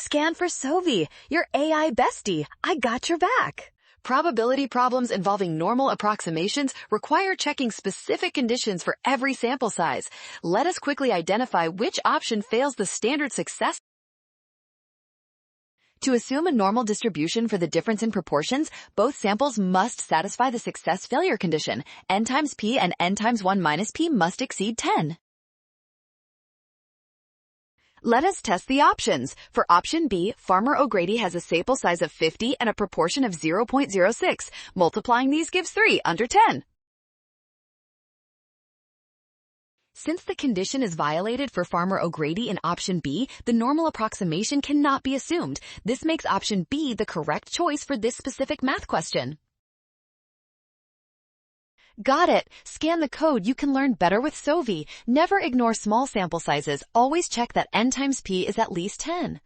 Scan for SOVI, your AI bestie. I got your back. Probability problems involving normal approximations require checking specific conditions for every sample size. Let us quickly identify which option fails the standard success. To assume a normal distribution for the difference in proportions, both samples must satisfy the success-failure condition. N times P and N times 1 minus P must exceed 10. Let us test the options. For option B, Farmer O'Grady has a sample size of 50 and a proportion of 0.06. Multiplying these gives 3 under 10. Since the condition is violated for Farmer O'Grady in option B, the normal approximation cannot be assumed. This makes option B the correct choice for this specific math question. Got it! Scan the code. You can learn better with SOVI. Never ignore small sample sizes. Always check that N times P is at least 10.